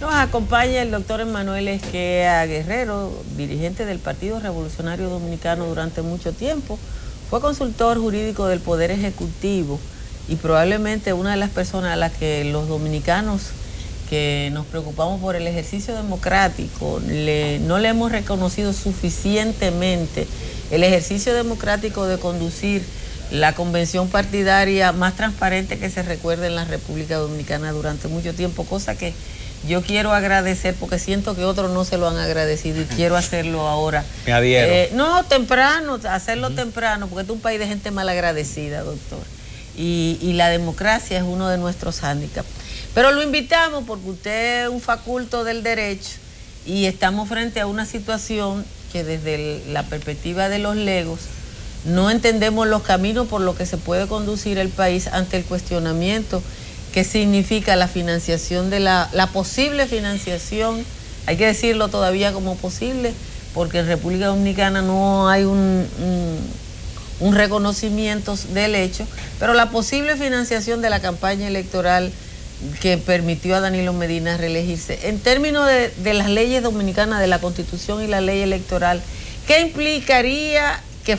Nos acompaña el doctor Emanuel Esquea Guerrero, dirigente del Partido Revolucionario Dominicano durante mucho tiempo. Fue consultor jurídico del Poder Ejecutivo y probablemente una de las personas a las que los dominicanos que nos preocupamos por el ejercicio democrático no le hemos reconocido suficientemente el ejercicio democrático de conducir la convención partidaria más transparente que se recuerde en la República Dominicana durante mucho tiempo, cosa que yo quiero agradecer porque siento que otros no se lo han agradecido y quiero hacerlo ahora. Me adhiero. No, temprano, hacerlo temprano, porque este es un país de gente malagradecida, doctor. Y la democracia es uno de nuestros hándicaps. Pero lo invitamos porque usted es un faculto del derecho y estamos frente a una situación que desde la perspectiva de los legos no entendemos los caminos por los que se puede conducir el país ante el cuestionamiento que significa la financiación de la posible financiación, hay que decirlo todavía como posible, porque en República Dominicana no hay un reconocimiento del hecho, pero la posible financiación de la campaña electoral que permitió a Danilo Medina reelegirse. En términos de las leyes dominicanas, de la Constitución y la ley electoral, ¿qué implicaría que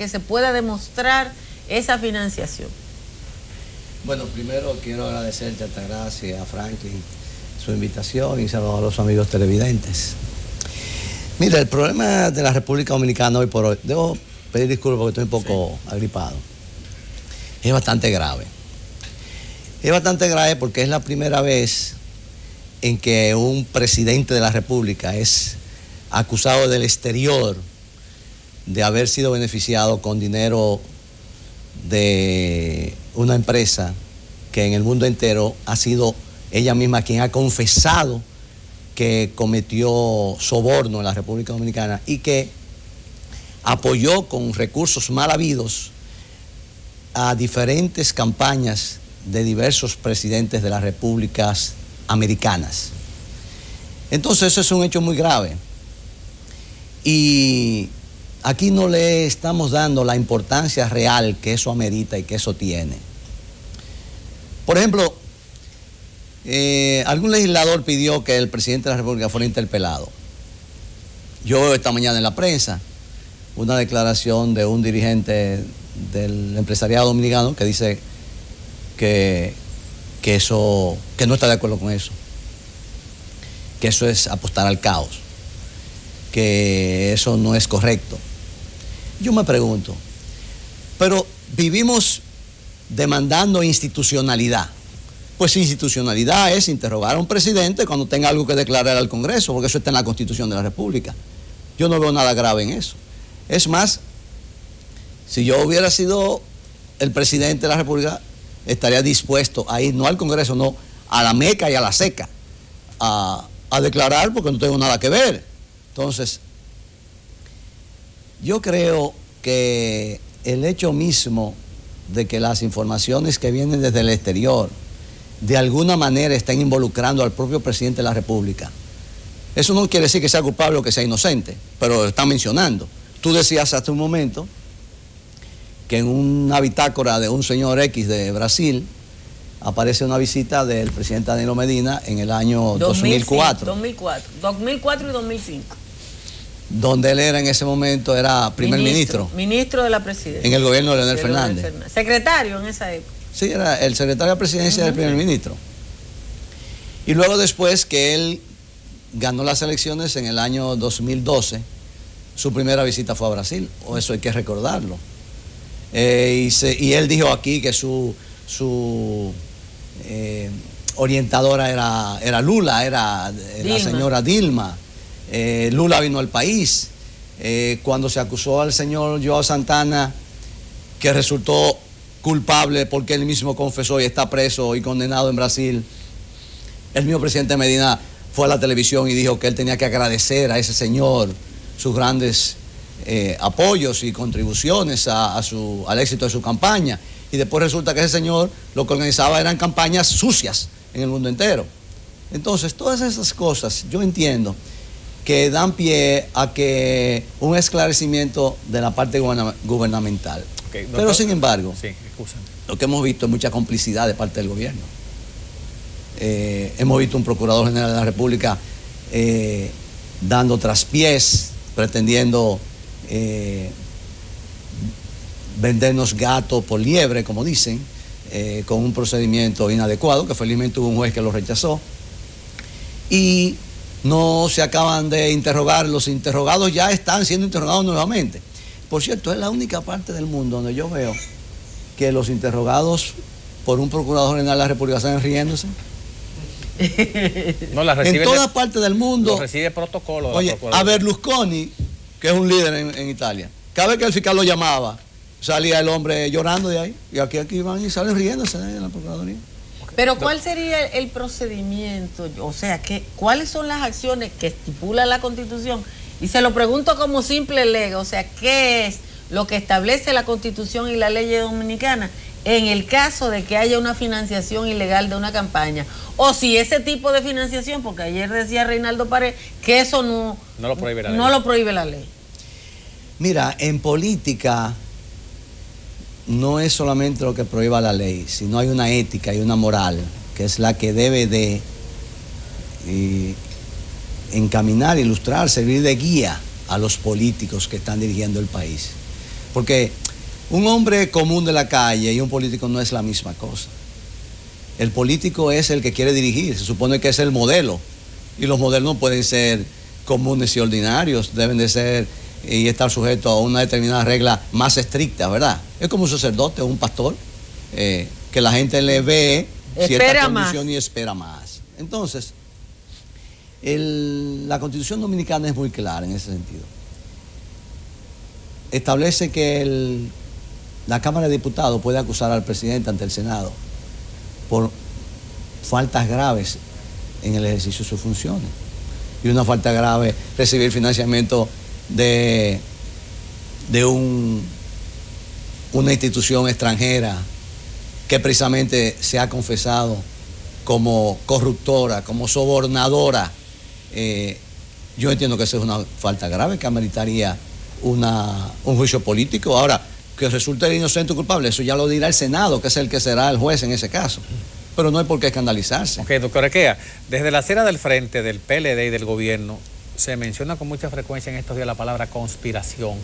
se pueda demostrar esa financiación? Bueno, primero quiero agradecerte, Altagracia, a Franklin, su invitación y saludar a los amigos televidentes. Mira, el problema de la República Dominicana hoy por hoy, debo pedir disculpas porque estoy un poco agripado, es bastante grave. Es bastante grave porque es la primera vez en que un presidente de la República es acusado del exterior de haber sido beneficiado con dinero de una empresa que en el mundo entero ha sido ella misma quien ha confesado que cometió soborno en la República Dominicana y que apoyó con recursos mal habidos a diferentes campañas de diversos presidentes de las repúblicas americanas. Entonces eso es un hecho muy grave y aquí no le estamos dando la importancia real que eso amerita y que eso tiene. Por ejemplo, algún legislador pidió que el presidente de la República fuera interpelado. Yo veo esta mañana en la prensa una declaración de un dirigente del empresariado dominicano que dice que no está de acuerdo con eso, que eso es apostar al caos, que eso no es correcto. Yo me pregunto, pero vivimos demandando institucionalidad. Pues institucionalidad es interrogar a un presidente cuando tenga algo que declarar al Congreso, porque eso está en la Constitución de la República. Yo no veo nada grave en eso. Es más, si yo hubiera sido el presidente de la República, estaría dispuesto a ir no al Congreso, no a la Meca y a la Seca, a declarar porque no tengo nada que ver. Entonces, yo creo que el hecho mismo de que las informaciones que vienen desde el exterior de alguna manera estén involucrando al propio presidente de la República, eso no quiere decir que sea culpable o que sea inocente, pero lo están mencionando. Tú decías hace un momento que en una bitácora de un señor X de Brasil aparece una visita del presidente Danilo Medina en el año 2004. 2004 y 2005. Donde él era en ese momento, era primer ministro. Ministro de la presidencia. En el gobierno de Leonel Fernández. Secretario en esa época. Sí, era el secretario de presidencia del primer ministro. Y luego después que él ganó las elecciones en el año 2012, su primera visita fue a Brasil, o eso hay que recordarlo. Y él dijo aquí que su orientadora era Lula, era la señora Dilma. Lula vino al país. Cuando se acusó al señor Joao Santana, que resultó culpable porque él mismo confesó y está preso y condenado en Brasil, el mismo presidente Medina fue a la televisión y dijo que él tenía que agradecer a ese señor sus grandes apoyos y contribuciones al éxito de su campaña. Y después resulta que ese señor lo que organizaba eran campañas sucias en el mundo entero. Entonces, todas esas cosas yo entiendo que dan pie a que un esclarecimiento de la parte gubernamental. Okay, doctor, pero sin embargo, sí, lo que hemos visto es mucha complicidad de parte del gobierno. hemos visto un procurador general de la República dando traspiés, pretendiendo vendernos gato por liebre, como dicen, con un procedimiento inadecuado, que felizmente hubo un juez que lo rechazó. Y no se acaban de interrogar, los interrogados ya están siendo interrogados nuevamente. Por cierto, es la única parte del mundo donde yo veo que los interrogados por un procurador general de la República están riéndose. No, en todas partes del mundo. Recibe protocolo. Oye, a Berlusconi, que es un líder en Italia, cada vez que el fiscal lo llamaba, salía el hombre llorando de ahí. Y aquí van y salen riéndose de la Procuraduría. Pero ¿cuál sería el procedimiento? O sea, ¿cuáles son las acciones que estipula la Constitución? Y se lo pregunto como simple lega, o sea, ¿qué es lo que establece la Constitución y la ley dominicana en el caso de que haya una financiación ilegal de una campaña? O si ese tipo de financiación, porque ayer decía Reinaldo Pared que eso no lo prohíbe la ley. No lo prohíbe la ley. Mira, en política no es solamente lo que prohíba la ley, sino hay una ética y una moral que es la que debe de encaminar, ilustrar, servir de guía a los políticos que están dirigiendo el país. Porque un hombre común de la calle y un político no es la misma cosa. El político es el que quiere dirigir, se supone que es el modelo, y los modelos no pueden ser comunes y ordinarios, deben de ser y estar sujetos a una determinada regla más estricta, ¿verdad? Es como un sacerdote o un pastor, que la gente le ve cierta condición y espera más. Entonces, la Constitución Dominicana es muy clara en ese sentido. Establece que la Cámara de Diputados puede acusar al presidente ante el Senado por faltas graves en el ejercicio de sus funciones. Y una falta grave, recibir financiamiento de una institución extranjera que precisamente se ha confesado como corruptora, como sobornadora. Yo entiendo que esa es una falta grave que ameritaría un juicio político. Ahora, que resulte inocente o culpable, eso ya lo dirá el Senado, que es el que será el juez en ese caso. Pero no hay por qué escandalizarse. Ok, doctor Equea, desde la acera del frente del PLD y del gobierno, se menciona con mucha frecuencia en estos días la palabra conspiración,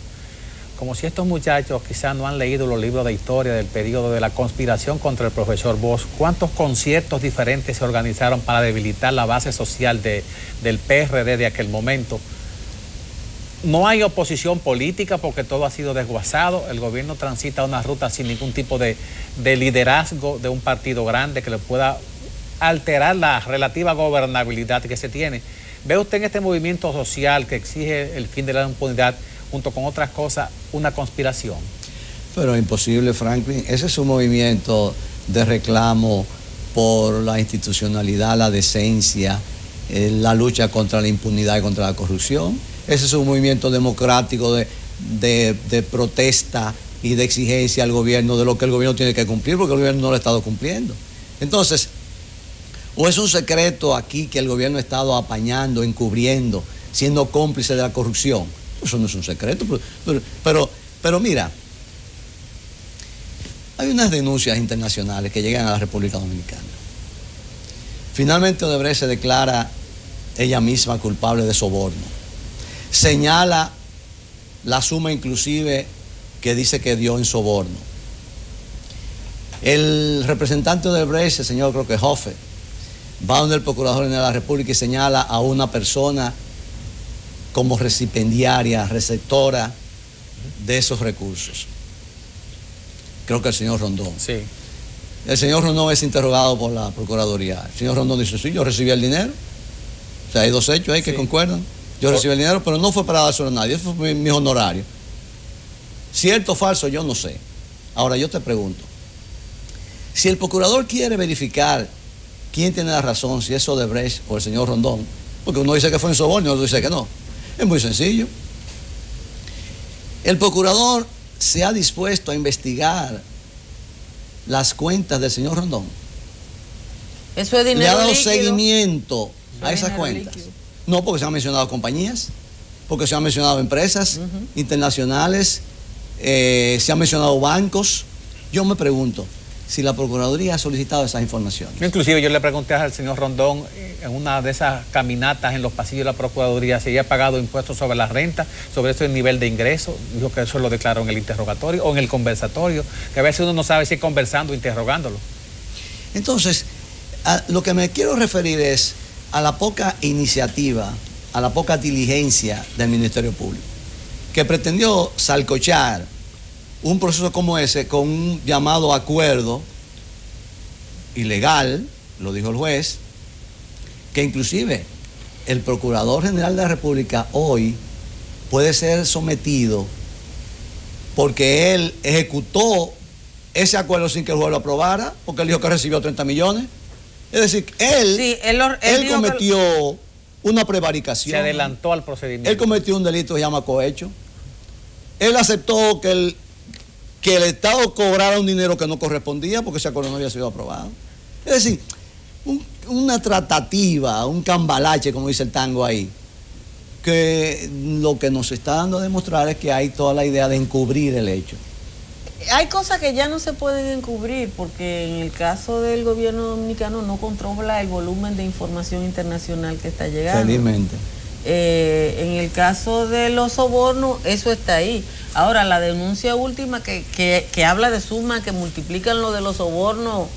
como si estos muchachos quizás no han leído los libros de historia del periodo de la conspiración contra el profesor Bosch. ¿Cuántos conciertos diferentes se organizaron para debilitar la base social del PRD de aquel momento? No hay oposición política porque todo ha sido desguazado. El gobierno transita una ruta sin ningún tipo de liderazgo de un partido grande que le pueda alterar la relativa gobernabilidad que se tiene. ¿Ve usted en este movimiento social que exige el fin de la impunidad, junto con otras cosas, una conspiración? Pero imposible, Franklin. Ese es un movimiento de reclamo por la institucionalidad, la decencia, la lucha contra la impunidad y contra la corrupción. Ese es un movimiento democrático de protesta y de exigencia al gobierno de lo que el gobierno tiene que cumplir, porque el gobierno no lo ha estado cumpliendo. Entonces, o es un secreto aquí que el gobierno ha estado apañando, encubriendo, siendo cómplice de la corrupción. Eso no es un secreto, pero mira, hay unas denuncias internacionales que llegan a la República Dominicana. Finalmente Odebrecht se declara ella misma culpable de soborno. Señala la suma inclusive que dice que dio en soborno. El representante de Odebrecht, el señor creo que Hofer, va donde el Procurador General de la República y señala a una persona como recipendiaria, receptora de esos recursos. Creo que el señor Rondón. Sí. El señor Rondón es interrogado por la Procuraduría. El señor Rondón dice, sí, yo recibí el dinero. O sea, hay dos hechos ahí que concuerdan. Yo recibí el dinero, pero no fue para dárselo a nadie, eso fue mi honorario. Cierto o falso, yo no sé. Ahora yo te pregunto, si el procurador quiere verificar quién tiene la razón, si es Odebrecht o el señor Rondón, porque uno dice que fue en soborno y otro dice que no, es muy sencillo. El procurador se ha dispuesto a investigar las cuentas del señor Rondón. Eso es dinero ¿Le ha dado líquido? Seguimiento Eso a es esas dinero cuentas? líquido. No, porque se han mencionado compañías, porque se han mencionado empresas internacionales, se han mencionado bancos. Yo me pregunto, si la Procuraduría ha solicitado esas informaciones. Inclusive yo le pregunté al señor Rondón en una de esas caminatas en los pasillos de la Procuraduría si había pagado impuestos sobre la renta, sobre ese nivel de ingreso. Dijo que eso lo declaró en el interrogatorio o en el conversatorio, que a veces uno no sabe si conversando o interrogándolo. Entonces, lo que me quiero referir es a la poca iniciativa, a la poca diligencia del Ministerio Público, que pretendió salcochar un proceso como ese con un llamado acuerdo ilegal, lo dijo el juez, que inclusive el Procurador General de la República hoy puede ser sometido porque él ejecutó ese acuerdo sin que el juez lo aprobara, porque él dijo que recibió 30 millones. Es decir, él cometió una prevaricación. Se adelantó al procedimiento. Él cometió un delito que se llama cohecho. Él aceptó que el Estado cobrara un dinero que no correspondía porque ese acuerdo no había sido aprobado. Es decir, una tratativa, un cambalache, como dice el tango ahí, que lo que nos está dando a demostrar es que hay toda la idea de encubrir el hecho. Hay cosas que ya no se pueden encubrir porque en el caso del gobierno dominicano no controla el volumen de información internacional que está llegando. Felizmente. En el caso de los sobornos, eso está ahí. Ahora, la denuncia última que habla de sumas que multiplican lo de los sobornos,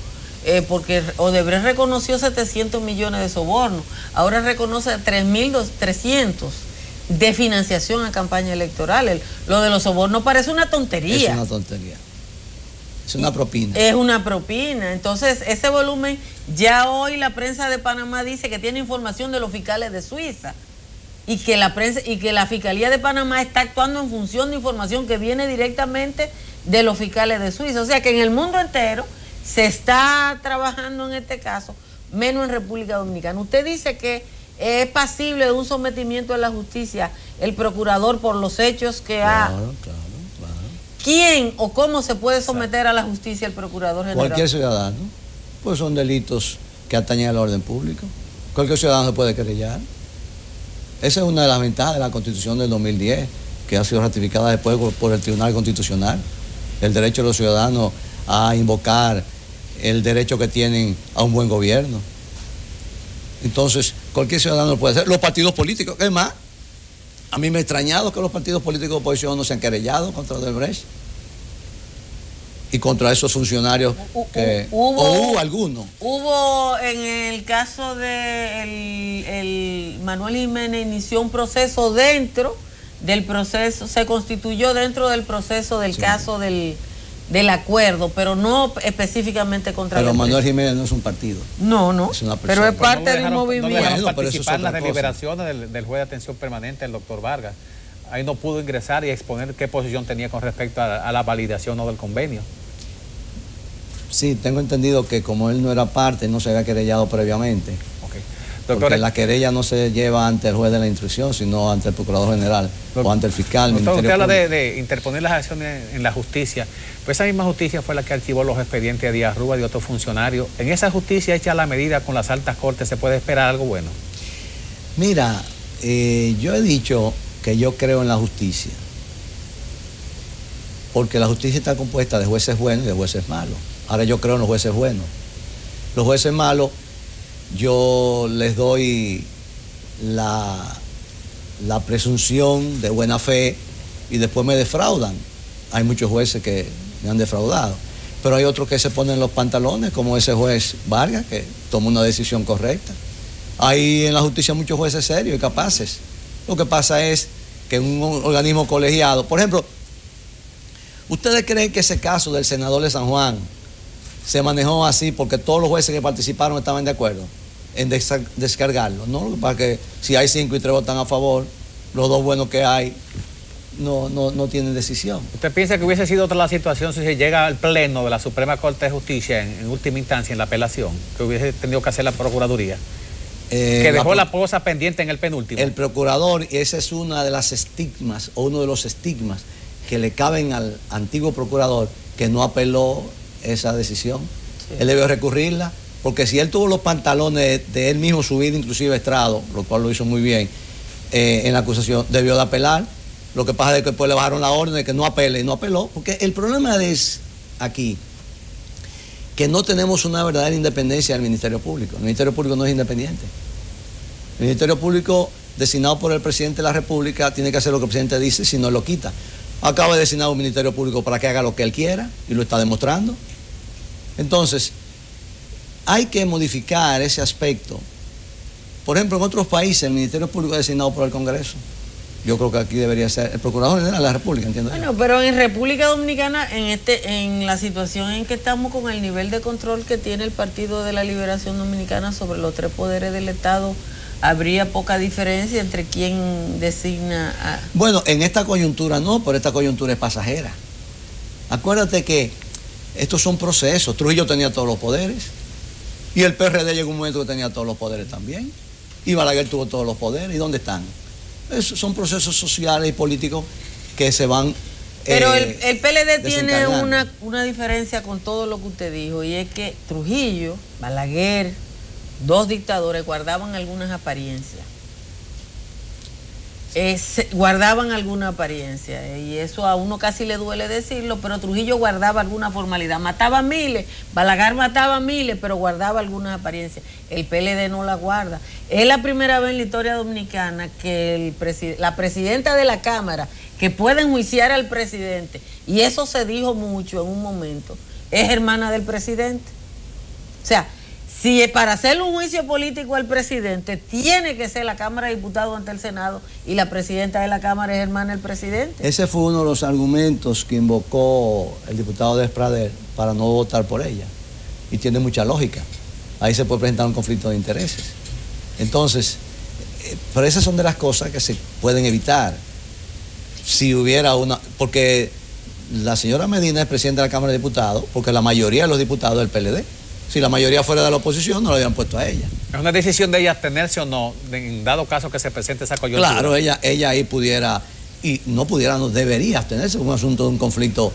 porque Odebrecht reconoció 700 millones de sobornos, ahora reconoce 3.300 de financiación a campaña electoral. Lo de los sobornos parece una tontería. Es una tontería. Es una propina. Es una propina. Entonces, ese volumen, ya hoy la prensa de Panamá dice que tiene información de los fiscales de Suiza. Y que la Fiscalía de Panamá está actuando en función de información que viene directamente de los fiscales de Suiza. O sea que en el mundo entero se está trabajando en este caso, menos en República Dominicana. Usted dice que es pasible de un sometimiento a la justicia el procurador por los hechos que ha... Claro. ¿Quién o cómo se puede someter a la justicia el procurador general? Cualquier ciudadano. Pues son delitos que atañen al orden público. Cualquier ciudadano se puede querellar. Esa es una de las ventajas de la Constitución del 2010, que ha sido ratificada después por el Tribunal Constitucional. El derecho de los ciudadanos a invocar el derecho que tienen a un buen gobierno. Entonces, cualquier ciudadano lo puede hacer. Los partidos políticos, es más, a mí me ha extrañado que los partidos políticos de oposición no se han querellado contra Odebrecht y contra esos funcionarios que hubo algunos. Hubo en el caso de el Manuel Jiménez, inició un proceso dentro del proceso, se constituyó dentro del proceso del caso del acuerdo, pero no específicamente contra Pero Odebrecht. Manuel Jiménez no es un partido. No, es una pero es parte de un movimiento. No lo dejaron Bueno, pero eso es participar en las otra cosa. deliberaciones del juez de atención permanente, el doctor Vargas. Ahí no pudo ingresar y exponer qué posición tenía con respecto a la validación o del convenio. Sí, tengo entendido que como él no era parte, no se había querellado previamente. Okay. Porque Doctor, la querella no se lleva ante el juez de la instrucción, sino ante el procurador general o ante el fiscal. usted habla de interponer las acciones en la justicia. Pues esa misma justicia fue la que archivó los expedientes de Díaz Rúa y de otros funcionarios. En esa justicia hecha la medida con las altas cortes, ¿se puede esperar algo bueno? Mira, yo he dicho que yo creo en la justicia, porque la justicia está compuesta de jueces buenos y de jueces malos. Ahora yo creo en los jueces buenos. Los jueces malos, yo les doy la presunción de buena fe y después me defraudan. Hay muchos jueces que me han defraudado, pero hay otros que se ponen los pantalones, como ese juez Vargas, que tomó una decisión correcta. Hay en la justicia muchos jueces serios y capaces. Lo que pasa es que en un organismo colegiado, por ejemplo, ¿ustedes creen que ese caso del senador de San Juan se manejó así porque todos los jueces que participaron estaban de acuerdo en descargarlo? No, lo que pasa es que si hay 5 y 3 votan a favor, los 2 buenos que hay no tienen decisión. ¿Usted piensa que hubiese sido otra la situación si se llega al pleno de la Suprema Corte de Justicia en última instancia en la apelación, que hubiese tenido que hacer la Procuraduría? Que dejó la cosa pendiente en el penúltimo. El procurador, y esa es una de las estigmas, o uno de los estigmas que le caben al antiguo procurador, que no apeló esa decisión. Sí. Él debió recurrirla, porque si él tuvo los pantalones de él mismo subir inclusive estrado, lo cual lo hizo muy bien, en la acusación, debió de apelar. Lo que pasa es que después le bajaron la orden de que no apele, y no apeló, porque el problema es aquí que no tenemos una verdadera independencia del Ministerio Público. El Ministerio Público no es independiente. El Ministerio Público, designado por el presidente de la República, tiene que hacer lo que el presidente dice, si no lo quita. Acaba de designar un Ministerio Público para que haga lo que él quiera, y lo está demostrando. Entonces, hay que modificar ese aspecto. Por ejemplo, en otros países el Ministerio Público es designado por el Congreso. Yo creo que aquí debería ser el Procurador General de la República, entiendo. Bueno, pero en República Dominicana, en la situación en que estamos con el nivel de control que tiene el Partido de la Liberación Dominicana sobre los tres poderes del Estado, habría poca diferencia entre quién designa a... Bueno, en esta coyuntura no, pero esta coyuntura es pasajera. Acuérdate que estos son procesos. Trujillo tenía todos los poderes y el PRD llegó un momento que tenía todos los poderes también, y Balaguer tuvo todos los poderes. ¿Y dónde están? Son procesos sociales y políticos que se van Pero el PLD tiene una diferencia con todo lo que usted dijo, y es que Trujillo, Balaguer, dos dictadores guardaban algunas apariencias. Guardaban alguna apariencia, y eso a uno casi le duele decirlo, pero Trujillo guardaba alguna formalidad. Mataba miles, Balaguer mataba miles, pero guardaba algunas apariencias. El PLD no la guarda. Es la primera vez en la historia dominicana que la presidenta de la Cámara, que puede enjuiciar al presidente, y eso se dijo mucho en un momento, es hermana del presidente. O sea, si para hacerle un juicio político al presidente, tiene que ser la Cámara de Diputados ante el Senado, y la presidenta de la Cámara es hermana del presidente. Ese fue uno de los argumentos que invocó el diputado Despradel para no votar por ella. Y tiene mucha lógica. Ahí se puede presentar un conflicto de intereses. Entonces, pero esas son de las cosas que se pueden evitar. Si hubiera una... Porque la señora Medina es presidenta de la Cámara de Diputados, porque la mayoría de los diputados del PLD. Si la mayoría fuera de la oposición, no lo habían puesto a ella. ¿Es una decisión de ella abstenerse o no, en dado caso que se presente esa coyuntura? Claro, ella ahí pudiera, y no pudiera, no debería abstenerse, un asunto de un conflicto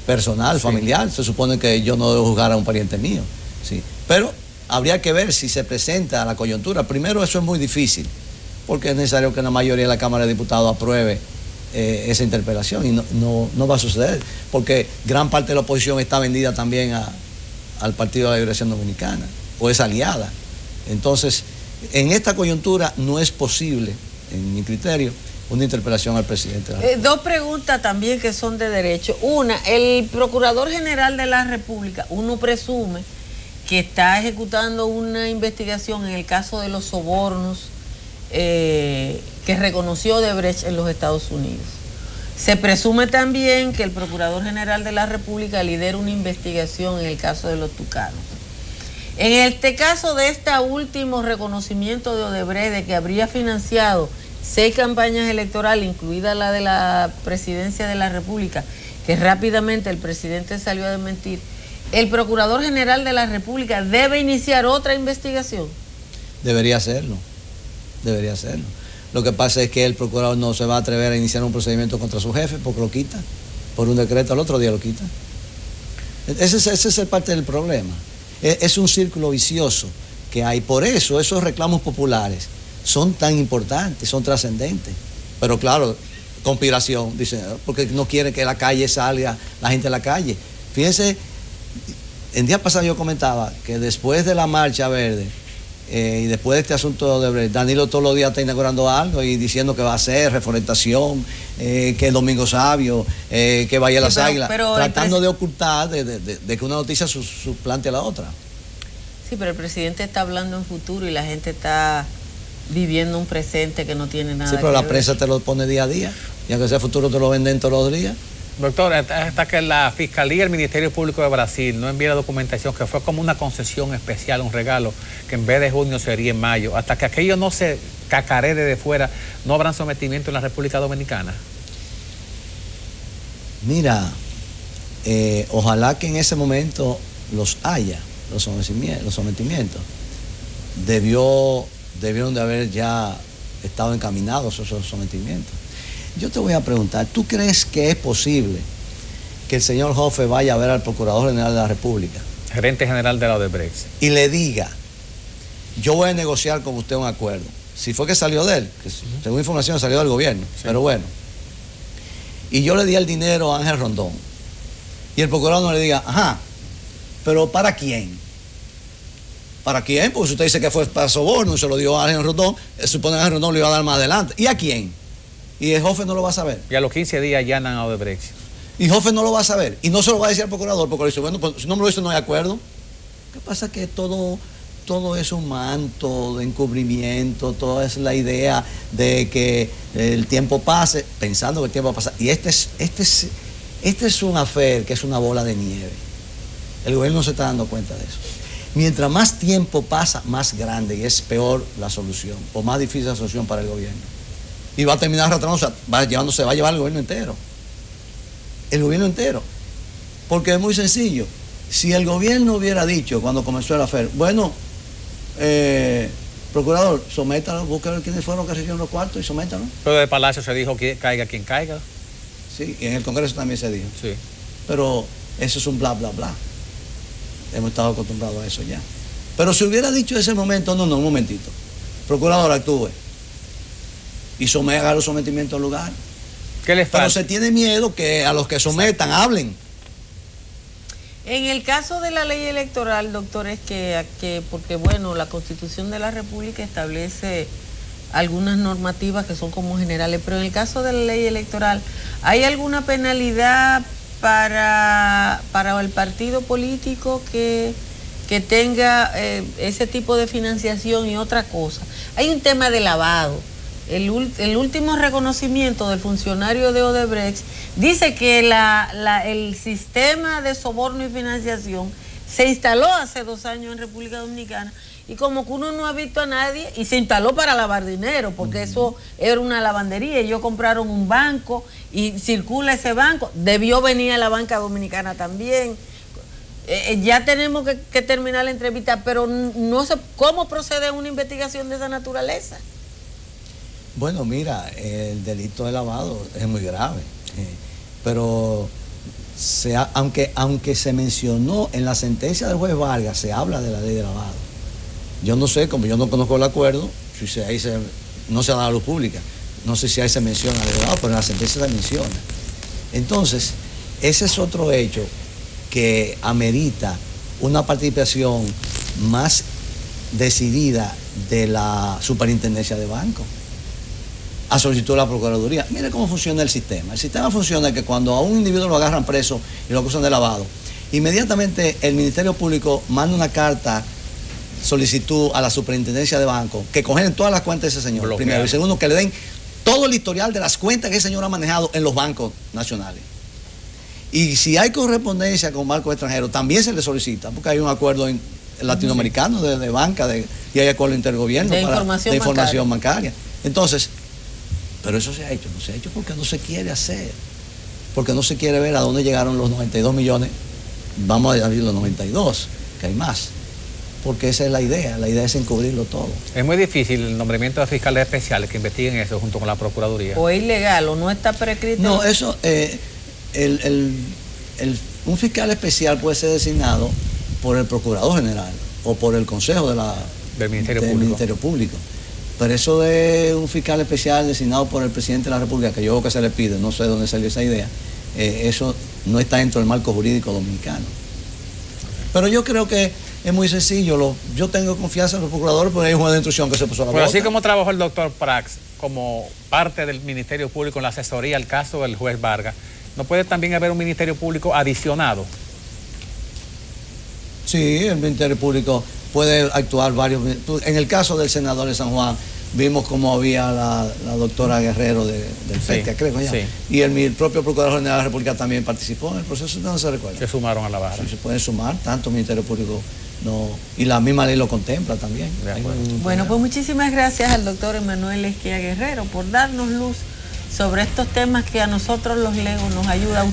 personal, familiar. Se supone que yo no debo juzgar a un pariente mío. Sí. Pero habría que ver si se presenta la coyuntura. Primero, eso es muy difícil, porque es necesario que la mayoría de la Cámara de Diputados apruebe esa interpelación, y no va a suceder, porque gran parte de la oposición está vendida también al Partido de la Liberación Dominicana, o es aliada. Entonces, en esta coyuntura no es posible, en mi criterio, una interpelación al presidente. Dos preguntas también que son de derecho. Una, el Procurador General de la República, uno presume que está ejecutando una investigación en el caso de los sobornos que reconoció Odebrecht en los Estados Unidos. Se presume también que el Procurador General de la República lidera una investigación en el caso de los tucanos. En este caso de este último reconocimiento de Odebrecht, de que habría financiado 6 campañas electorales, incluida la de la presidencia de la República, que rápidamente el presidente salió a desmentir, ¿el Procurador General de la República debe iniciar otra investigación? Debería hacerlo, debería hacerlo. Lo que pasa es que el procurador no se va a atrever a iniciar un procedimiento contra su jefe porque lo quita. Por un decreto al otro día lo quita. Ese es parte del problema. Es un círculo vicioso que hay. Por eso esos reclamos populares son tan importantes, son trascendentes. Pero claro, conspiración, dicen, porque no quieren que la calle salga, la gente a la calle. Fíjense, el día pasado yo comentaba que después de la marcha verde, y después de este asunto de Odebrecht, Danilo todos los días está inaugurando algo y diciendo que va a hacer reforestación, que el Domingo Sabio, que vaya a las Águilas, tratando de ocultar de que una noticia suplante a la otra. Sí, pero el presidente está hablando en futuro y la gente está viviendo un presente que no tiene nada que ver. Sí, pero la prensa te lo pone día a día, y aunque sea futuro te lo venden todos los días. Doctor, hasta que la Fiscalía y el Ministerio Público de Brasil no envía la documentación, que fue como una concesión especial, un regalo, que en vez de junio sería en mayo, hasta que aquello no se cacaree de fuera, ¿no habrán sometimiento en la República Dominicana? Mira, ojalá que en ese momento los haya, los sometimientos. Debieron de haber ya estado encaminados esos sometimientos. Yo te voy a preguntar, ¿tú crees que es posible que el señor Hofe vaya a ver al Procurador General de la República, gerente general de la Odebrecht, y le diga, yo voy a negociar con usted un acuerdo? Si fue que salió de él, que según información salió del gobierno, sí. Pero bueno. Y yo le di el dinero a Ángel Rondón, y el procurador no le diga, ajá, Pero ¿para quién? ¿Para quién? Porque si usted dice que fue para soborno, se lo dio a Ángel Rondón, supone que Ángel Rondón lo iba a dar más adelante. ¿Y a quién? Y el Jofe no lo va a saber. Y a los 15 días allanan a Odebrecht. Y Jofe no lo va a saber. Y no se lo va a decir al procurador, porque le dice, bueno, pues si no me lo dice no hay acuerdo. ¿Qué pasa? Que todo es un manto de encubrimiento, toda es la idea de que el tiempo pase, pensando que el tiempo va a pasar. Y este es un affair que es una bola de nieve. El gobierno no se está dando cuenta de eso. Mientras más tiempo pasa, más grande y es peor la solución, o más difícil la solución para el gobierno. Y va a terminar arrastrándose, va a llevar el gobierno entero. El gobierno entero. Porque es muy sencillo. Si el gobierno hubiera dicho cuando comenzó el affair, bueno, procurador, sométalo, búsquelo quiénes fueron los que recibieron los cuartos y sométalo. Pero de Palacio se dijo que caiga quien caiga. Sí, y en el Congreso también se dijo. Sí. Pero eso es un bla, bla, bla. Hemos estado acostumbrados a eso ya. Pero si hubiera dicho en ese momento, no, un momentito. Procurador, actúe. Y haga los sometimientos al lugar. ¿Qué les falta? Pero se tiene miedo que a los que sometan hablen. En el caso de la ley electoral, doctor, es que porque bueno, la Constitución de la República establece algunas normativas que son como generales, pero en el caso de la ley electoral, ¿hay alguna penalidad para el partido político que tenga ese tipo de financiación y otra cosa? Hay un tema de lavado. El último reconocimiento del funcionario de Odebrecht dice que el sistema de soborno y financiación se instaló hace 2 años en República Dominicana y como que uno no ha visto a nadie y se instaló para lavar dinero porque eso era una lavandería. Ellos compraron un banco y circula ese banco. Debió venir a la banca dominicana también. Ya tenemos que terminar la entrevista, pero no sé cómo procede una investigación de esa naturaleza. Bueno, mira, el delito de lavado es muy grave, pero aunque se mencionó en la sentencia del juez Vargas, se habla de la ley de lavado. Yo no sé, como yo no conozco el acuerdo, si ahí no se da a la luz pública, no sé si ahí se menciona la ley de lavado, pero en la sentencia se menciona. Entonces, ese es otro hecho que amerita una participación más decidida de la superintendencia de banco a solicitud de la Procuraduría. Mire cómo funciona el sistema. El sistema funciona que cuando a un individuo lo agarran preso y lo acusan de lavado, inmediatamente el Ministerio Público manda una carta solicitud a la superintendencia de banco que congelen todas las cuentas de ese señor, primero, y segundo, que le den todo el historial de las cuentas que ese señor ha manejado en los bancos nacionales. Y si hay correspondencia con bancos extranjeros, también se le solicita, porque hay un acuerdo latinoamericano de banca y hay acuerdo intergobierno de información bancaria. Entonces, pero eso se ha hecho, no se ha hecho porque no se quiere hacer, porque no se quiere ver a dónde llegaron los 92 millones, vamos a abrir los 92, que hay más, porque esa es la idea es encubrirlo todo. Es muy difícil el nombramiento de fiscales especiales que investiguen eso junto con la Procuraduría. O es ilegal, o no está prescrito. No, eso, un fiscal especial puede ser designado por el Procurador General o por el Consejo del Ministerio Público. Pero eso de un fiscal especial designado por el presidente de la República, que yo creo que se le pide, no sé de dónde salió esa idea, eso no está dentro del marco jurídico dominicano. Pero yo creo que es muy sencillo, yo tengo confianza en los procuradores porque hay un juez de instrucción que se puso a la bota. Pero así como trabajó el doctor Prax como parte del Ministerio Público en la asesoría al caso del juez Vargas, ¿no puede también haber un Ministerio Público adicionado? Sí, el Ministerio Público puede actuar varios. En el caso del senador de San Juan, vimos cómo había la doctora Guerrero del FETIA, creo ya. Sí. Y el propio Procurador General de la República también participó en el proceso, no se recuerda. Se sumaron a la barra. Sí, se pueden sumar, tanto Ministerio Público y la misma ley lo contempla también. Bueno, pues muchísimas gracias al doctor Emanuel Esquia Guerrero por darnos luz sobre estos temas que a nosotros los legos nos ayudan.